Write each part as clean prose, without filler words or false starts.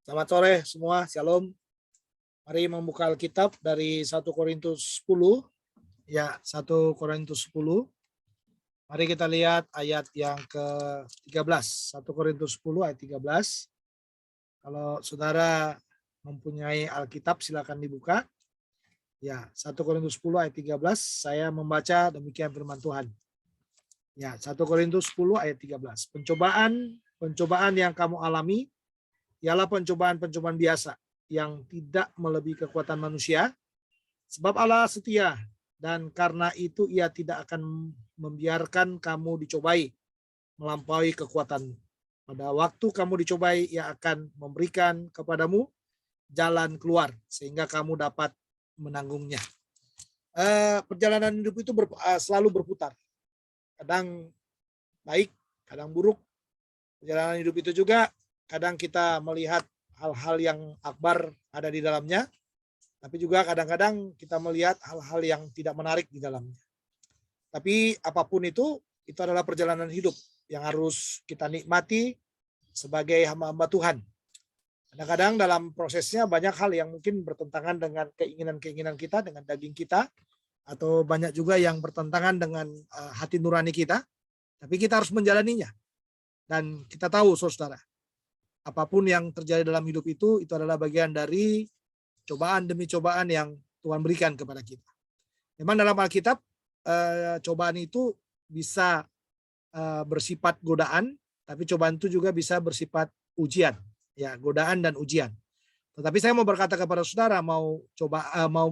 Selamat sore semua, Shalom. Mari membuka Alkitab dari 1 Korintus 10. Ya, 1 Korintus 10. Mari kita lihat ayat yang ke-13. 1 Korintus 10 ayat 13. Kalau saudara mempunyai Alkitab silakan dibuka. Ya, 1 Korintus 10 ayat 13. Saya membaca demikian firman Tuhan. Ya, 1 Korintus 10 ayat 13. Pencobaan yang kamu alami ialah pencobaan-pencobaan biasa yang tidak melebihi kekuatan manusia, sebab Allah setia dan karena itu Ia tidak akan membiarkan kamu dicobai melampaui kekuatanmu. Pada waktu kamu dicobai, Ia akan memberikan kepadamu jalan keluar sehingga kamu dapat menanggungnya. Perjalanan hidup itu selalu berputar, kadang baik, kadang buruk. Perjalanan hidup itu juga kadang kita melihat hal-hal yang akbar ada di dalamnya, tapi juga kadang-kadang kita melihat hal-hal yang tidak menarik di dalamnya. Tapi apapun itu adalah perjalanan hidup yang harus kita nikmati sebagai hamba-hamba Tuhan. Kadang-kadang dalam prosesnya banyak hal yang mungkin bertentangan dengan keinginan-keinginan kita, dengan daging kita, atau banyak juga yang bertentangan dengan hati nurani kita, tapi kita harus menjalaninya. Dan kita tahu, saudara, apapun yang terjadi dalam hidup itu adalah bagian dari cobaan demi cobaan yang Tuhan berikan kepada kita. Memang dalam Alkitab, cobaan itu bisa bersifat godaan, tapi cobaan itu juga bisa bersifat ujian. Ya, godaan dan ujian. Tetapi saya mau berkata kepada saudara, mau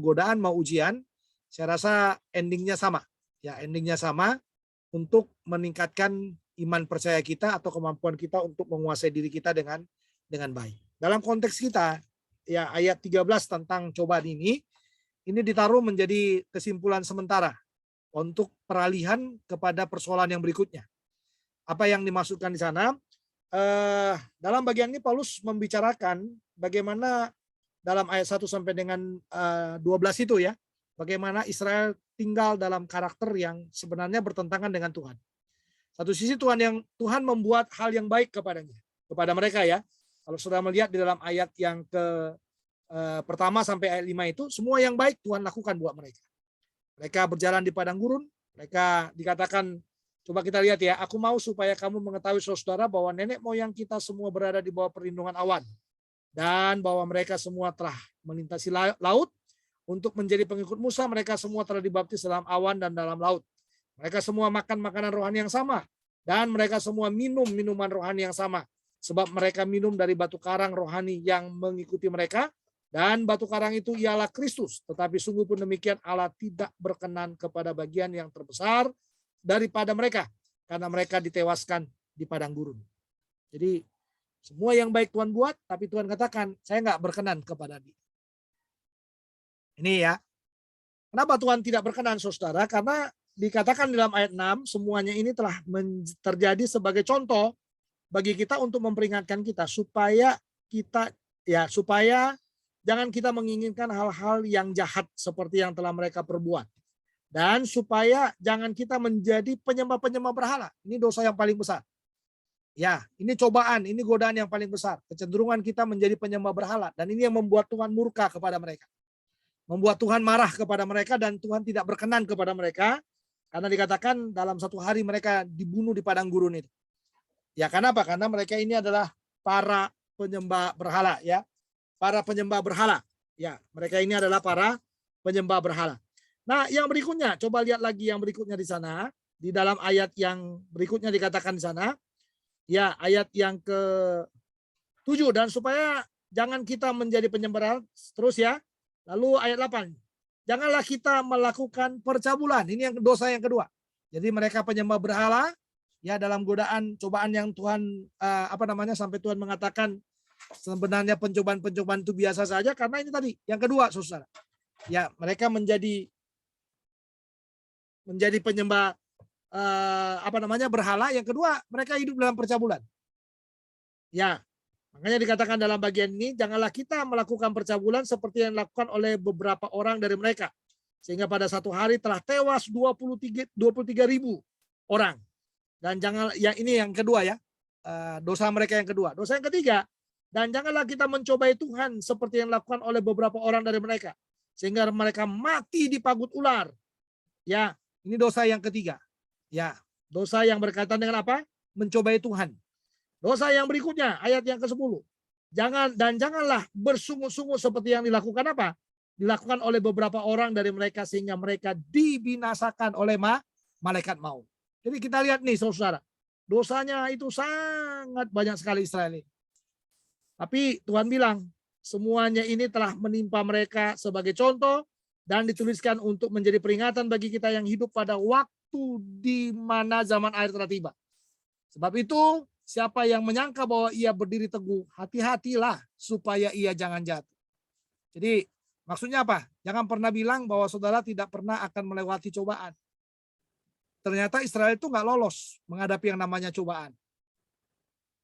godaan, mau ujian, saya rasa endingnya sama. Ya, endingnya sama untuk meningkatkan iman percaya kita atau kemampuan kita untuk menguasai diri kita dengan baik. Dalam konteks kita, ya ayat 13 tentang cobaan ini ditaruh menjadi kesimpulan sementara untuk peralihan kepada persoalan yang berikutnya. Apa yang dimaksudkan di sana? Dalam bagian ini Paulus membicarakan bagaimana dalam ayat 1 sampai dengan 12 itu ya, bagaimana Israel tinggal dalam karakter yang sebenarnya bertentangan dengan Tuhan. Satu sisi Tuhan membuat hal yang baik kepada mereka ya. Kalau saudara melihat di dalam ayat yang pertama sampai ayat 5 itu, semua yang baik Tuhan lakukan buat mereka. Mereka berjalan di padang gurun, mereka dikatakan, coba kita lihat ya, aku mau supaya kamu mengetahui saudara bahwa nenek moyang kita semua berada di bawah perlindungan awan. Dan bahwa mereka semua telah melintasi laut untuk menjadi pengikut Musa, mereka semua telah dibaptis dalam awan dan dalam laut. Mereka semua makan makanan rohani yang sama, dan mereka semua minum minuman rohani yang sama, sebab mereka minum dari batu karang rohani yang mengikuti mereka, dan batu karang itu ialah Kristus. Tetapi sungguh pun demikian Allah tidak berkenan kepada bagian yang terbesar daripada mereka, karena mereka ditewaskan di padang gurun. Jadi semua yang baik Tuhan buat, tapi Tuhan katakan, saya nggak berkenan kepada dia. Ini ya, kenapa Tuhan tidak berkenan, saudara? Karena dikatakan dalam ayat 6, semuanya ini telah terjadi sebagai contoh bagi kita untuk memperingatkan kita supaya jangan kita menginginkan hal-hal yang jahat seperti yang telah mereka perbuat. Dan supaya jangan kita menjadi penyembah-penyembah berhala. Ini dosa yang paling besar. Ya, ini cobaan, ini godaan yang paling besar. Kecenderungan kita menjadi penyembah berhala, dan ini yang membuat Tuhan murka kepada mereka. Membuat Tuhan marah kepada mereka dan Tuhan tidak berkenan kepada mereka. Karena dikatakan dalam satu hari mereka dibunuh di padang gurun itu. Ya, kenapa? Karena mereka ini adalah para penyembah berhala ya. Para penyembah berhala. Ya, mereka ini adalah para penyembah berhala. Nah, yang berikutnya, coba lihat lagi yang berikutnya di sana. Di dalam ayat yang berikutnya dikatakan di sana. Ya, ayat yang ke-7, dan supaya jangan kita menjadi penyembah berhala terus ya. Lalu ayat 8. Janganlah kita melakukan percabulan. Ini yang dosa yang kedua. Jadi mereka penyembah berhala ya, dalam godaan cobaan yang Tuhan sampai Tuhan mengatakan sebenarnya pencobaan-pencobaan itu biasa saja, karena ini tadi yang kedua, saudara. Ya, mereka menjadi penyembah berhala. Yang kedua, mereka hidup dalam percabulan. Ya, makanya dikatakan dalam bagian ini, janganlah kita melakukan percabulan seperti yang dilakukan oleh beberapa orang dari mereka. Sehingga pada satu hari telah tewas 23.000 orang. Dan jangan, yang ini yang kedua ya, dosa mereka yang kedua. Dosa yang ketiga, Dan janganlah kita mencobai Tuhan seperti yang dilakukan oleh beberapa orang dari mereka. Sehingga mereka mati di pagut ular. Ya, ini dosa yang ketiga. Ya, dosa yang berkaitan dengan apa? Mencobai Tuhan. Dosa yang berikutnya, ayat yang ke-10. Janganlah bersungut-sungut seperti yang dilakukan apa? Dilakukan oleh beberapa orang dari mereka sehingga mereka dibinasakan oleh malaikat maut. Jadi kita lihat nih saudara. Dosanya itu sangat banyak sekali Israel ini. Tapi Tuhan bilang, semuanya ini telah menimpa mereka sebagai contoh dan dituliskan untuk menjadi peringatan bagi kita yang hidup pada waktu di mana zaman akhir telah tiba. Sebab itu, siapa yang menyangka bahwa ia berdiri teguh, hati-hatilah supaya ia jangan jatuh. Jadi maksudnya apa? Jangan pernah bilang bahwa saudara tidak pernah akan melewati cobaan. Ternyata Israel itu nggak lolos menghadapi yang namanya cobaan.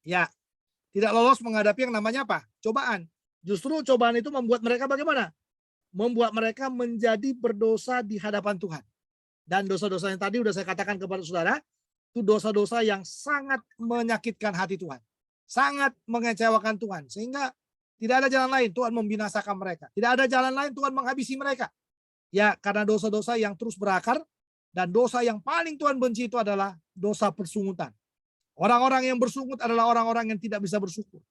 Ya, tidak lolos menghadapi yang namanya apa? Cobaan. Justru cobaan itu membuat mereka bagaimana? Membuat mereka menjadi berdosa di hadapan Tuhan. Dan dosa-dosa yang tadi sudah saya katakan kepada saudara, itu dosa-dosa yang sangat menyakitkan hati Tuhan. Sangat mengecewakan Tuhan. Sehingga tidak ada jalan lain Tuhan membinasakan mereka. Tidak ada jalan lain Tuhan menghabisi mereka. Ya, karena dosa-dosa yang terus berakar. Dan dosa yang paling Tuhan benci itu adalah dosa persungutan. Orang-orang yang bersungut adalah orang-orang yang tidak bisa bersyukur.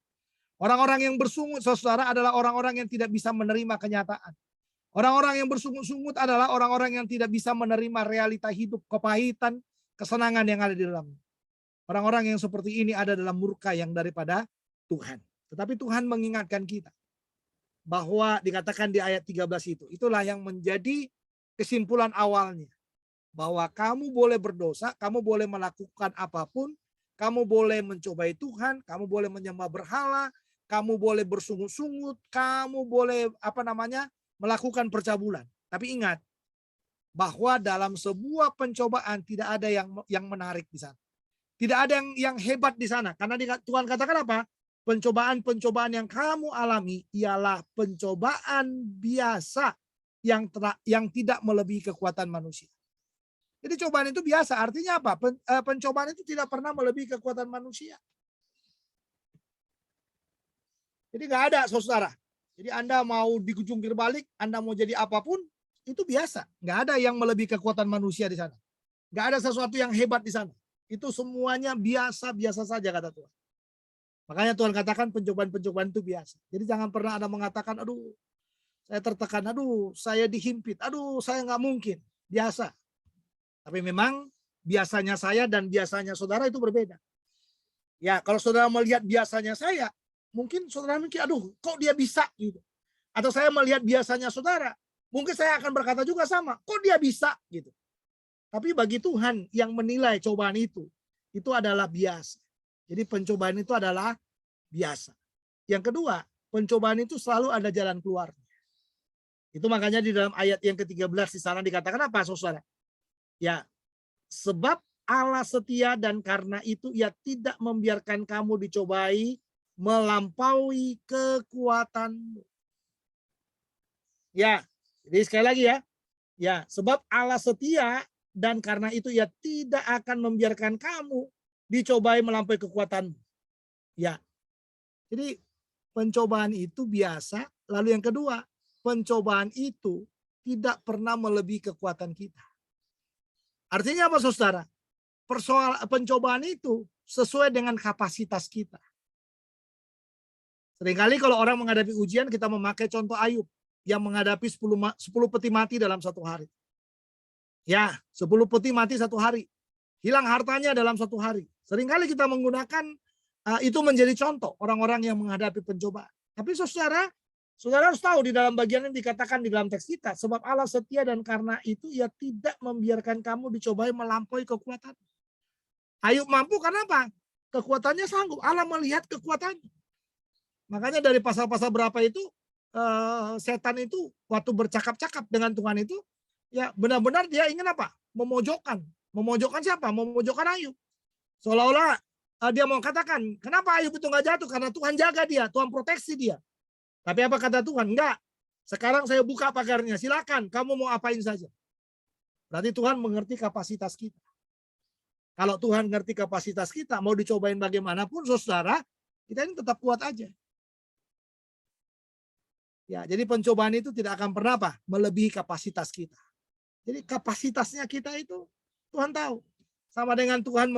Orang-orang yang bersungut, saudara, adalah orang-orang yang tidak bisa menerima kenyataan. Orang-orang yang bersungut-sungut adalah orang-orang yang tidak bisa menerima realita hidup, kepahitan, kesenangan yang ada di dalamnya. Orang-orang yang seperti ini ada dalam murka yang daripada Tuhan. Tetapi Tuhan mengingatkan kita bahwa dikatakan di ayat 13 itu, itulah yang menjadi kesimpulan awalnya. Bahwa kamu boleh berdosa, kamu boleh melakukan apapun, kamu boleh mencobai Tuhan, kamu boleh menyembah berhala, kamu boleh bersungut-sungut, kamu boleh melakukan percabulan. Tapi ingat bahwa dalam sebuah pencobaan tidak ada yang menarik di sana. Tidak ada yang hebat di sana. Karena Tuhan katakan apa? Pencobaan-pencobaan yang kamu alami ialah pencobaan biasa yang tidak melebihi kekuatan manusia. Jadi cobaan itu biasa, artinya apa? Pencobaan itu tidak pernah melebihi kekuatan manusia. Jadi nggak ada, saudara. Jadi Anda mau dijungkir balik, Anda mau jadi apapun, itu biasa. Nggak ada yang melebihi kekuatan manusia di sana. Nggak ada sesuatu yang hebat di sana. Itu semuanya biasa-biasa saja kata Tuhan. Makanya Tuhan katakan pencobaan-pencobaan itu biasa. Jadi jangan pernah Anda mengatakan, aduh saya tertekan, aduh saya dihimpit, aduh saya nggak mungkin. Biasa. Tapi memang biasanya saya dan biasanya saudara itu berbeda. Ya, kalau saudara melihat biasanya saya, mungkin saudara mikir, aduh, kok dia bisa gitu. Atau saya melihat biasanya saudara, mungkin saya akan berkata juga sama, kok dia bisa gitu. Tapi bagi Tuhan yang menilai cobaan itu adalah biasa. Jadi pencobaan itu adalah biasa. Yang kedua, pencobaan itu selalu ada jalan keluarnya. Itu makanya di dalam ayat yang ke-13 di sana dikatakan apa, saudara? Ya, sebab Allah setia dan karena itu ia tidak membiarkan kamu dicobai melampaui kekuatanmu. Ya, jadi sekali lagi ya. Ya, sebab Allah setia dan karena itu ia tidak akan membiarkan kamu dicobai melampaui kekuatanmu. Ya. Jadi pencobaan itu biasa, lalu yang kedua, pencobaan itu tidak pernah melebihi kekuatan kita. Artinya apa saudara? Pencobaan itu sesuai dengan kapasitas kita. Seringkali kalau orang menghadapi ujian kita memakai contoh Ayub yang menghadapi 10 peti mati dalam satu hari. Ya, 10 peti mati satu hari. Hilang hartanya dalam satu hari. Seringkali kita menggunakan itu menjadi contoh orang-orang yang menghadapi pencobaan. Tapi saudara harus tahu di dalam bagian yang dikatakan di dalam teks kita. Sebab Allah setia dan karena itu ia tidak membiarkan kamu dicobai melampaui kekuatan. Ayub mampu karena apa? Kekuatannya sanggup. Allah melihat kekuatannya. Makanya dari pasal-pasal berapa itu setan itu waktu bercakap-cakap dengan Tuhan itu ya benar-benar dia ingin apa? Memojokkan. Memojokkan siapa? Memojokkan Ayub. Seolah-olah dia mau katakan, kenapa Ayub itu nggak jatuh? Karena Tuhan jaga dia, Tuhan proteksi dia. Tapi apa kata Tuhan? Enggak. Sekarang saya buka pagarnya. Silakan, kamu mau apain saja. Berarti Tuhan mengerti kapasitas kita. Kalau Tuhan ngerti kapasitas kita, mau dicobain bagaimanapun, saudara, kita ini tetap kuat aja. Ya, jadi pencobaan itu tidak akan pernah apa? Melebihi kapasitas kita. Jadi kapasitasnya kita itu Tuhan tahu. Sama dengan Tuhan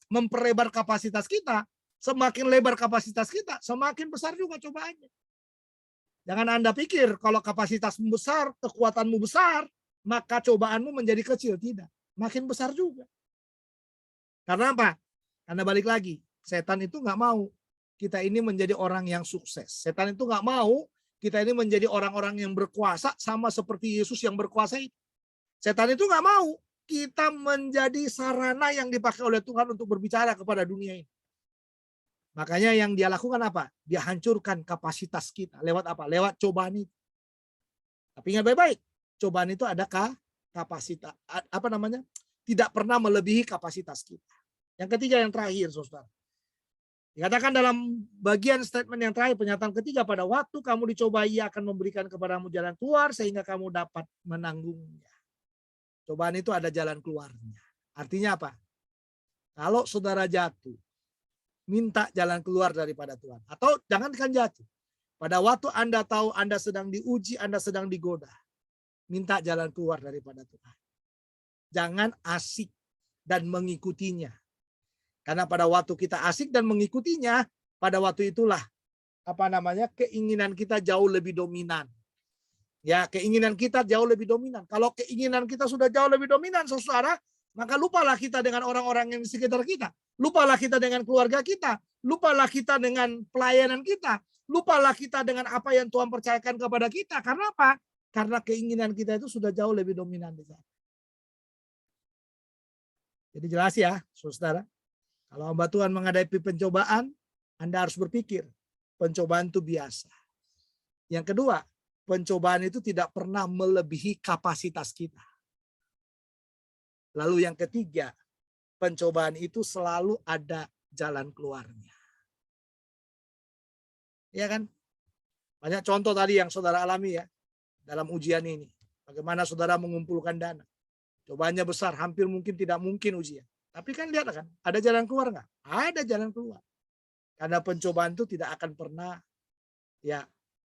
memperlebar kapasitas kita, semakin lebar kapasitas kita, semakin besar juga cobaannya. Jangan Anda pikir kalau kapasitasmu besar, kekuatanmu besar, maka cobaanmu menjadi kecil. Tidak, makin besar juga. Karena apa? Karena balik lagi, setan itu nggak mau kita ini menjadi orang yang sukses. Setan itu nggak mau kita ini menjadi orang-orang yang berkuasa sama seperti Yesus yang berkuasa itu. Setan itu nggak mau kita menjadi sarana yang dipakai oleh Tuhan untuk berbicara kepada dunia ini. Makanya yang dia lakukan apa? Dia hancurkan kapasitas kita. Lewat apa? Lewat cobaan itu. Tapi ingat baik-baik, cobaan itu ada kapasitas, apa namanya? Tidak pernah melebihi kapasitas kita. Yang ketiga, yang terakhir, saudara. Dikatakan dalam bagian statement yang terakhir, pernyataan ketiga, pada waktu kamu dicoba, Ia akan memberikan kepadamu jalan keluar sehingga kamu dapat menanggungnya. Cobaan itu ada jalan keluarnya. Artinya apa? Kalau saudara jatuh, minta jalan keluar daripada Tuhan. Atau jangankan jatuh. Pada waktu Anda tahu Anda sedang diuji, Anda sedang digoda, minta jalan keluar daripada Tuhan. Jangan asik dan mengikutinya. Karena pada waktu kita asik dan mengikutinya, pada waktu itulah keinginan kita jauh lebih dominan. Ya, keinginan kita jauh lebih dominan. Kalau keinginan kita sudah jauh lebih dominan, saudara, maka lupalah kita dengan orang-orang yang di sekitar kita. Lupalah kita dengan keluarga kita. Lupalah kita dengan pelayanan kita. Lupalah kita dengan apa yang Tuhan percayakan kepada kita. Karena apa? Karena keinginan kita itu sudah jauh lebih dominan di sana. Jadi jelas ya, saudara. Kalau hamba Tuhan menghadapi pencobaan, Anda harus berpikir, pencobaan itu biasa. Yang kedua, pencobaan itu tidak pernah melebihi kapasitas kita. Lalu yang ketiga, pencobaan itu selalu ada jalan keluarnya. Ya kan? Banyak contoh tadi yang saudara alami ya, dalam ujian ini. Bagaimana saudara mengumpulkan dana. Cobaannya besar, hampir mungkin tidak mungkin ujian. Tapi kan lihat kan, ada jalan keluar nggak? Ada jalan keluar. Karena pencobaan itu tidak akan pernah ya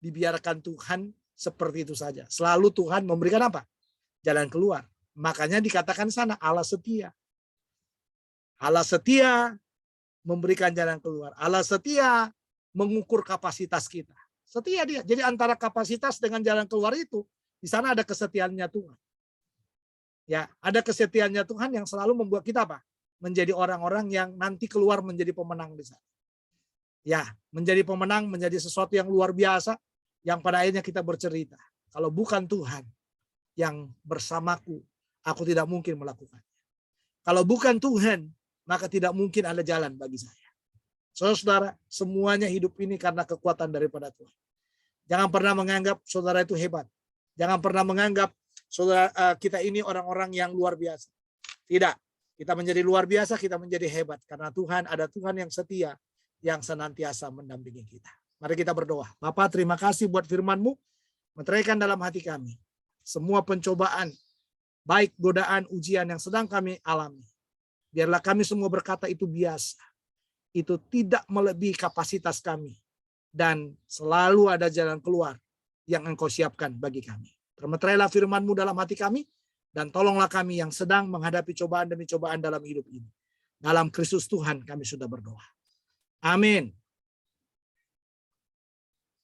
dibiarkan Tuhan seperti itu saja. Selalu Tuhan memberikan apa? Jalan keluar. Makanya dikatakan sana Allah setia. Allah setia memberikan jalan keluar. Allah setia mengukur kapasitas kita. Setia dia. Jadi antara kapasitas dengan jalan keluar itu, di sana ada kesetiaannya Tuhan. Ya, ada kesetiaannya Tuhan yang selalu membuat kita apa? Menjadi orang-orang yang nanti keluar menjadi pemenang di sana. Ya, menjadi pemenang, menjadi sesuatu yang luar biasa, yang pada akhirnya kita bercerita. Kalau bukan Tuhan yang bersamaku, aku tidak mungkin melakukannya. Kalau bukan Tuhan, maka tidak mungkin ada jalan bagi saya. Saudara, semuanya hidup ini karena kekuatan daripada Tuhan. Jangan pernah menganggap saudara itu hebat. Jangan pernah menganggap saudara kita ini orang-orang yang luar biasa. Tidak. Kita menjadi luar biasa, kita menjadi hebat. Karena Tuhan, ada Tuhan yang setia, yang senantiasa mendampingi kita. Mari kita berdoa. Bapa, terima kasih buat firman-Mu. Meteraikan dalam hati kami. Semua pencobaan, baik godaan, ujian yang sedang kami alami. Biarlah kami semua berkata itu biasa. Itu tidak melebihi kapasitas kami. Dan selalu ada jalan keluar yang Engkau siapkan bagi kami. Termeterailah firman-Mu dalam hati kami. Dan tolonglah kami yang sedang menghadapi cobaan demi cobaan dalam hidup ini. Dalam Kristus Tuhan kami sudah berdoa. Amin.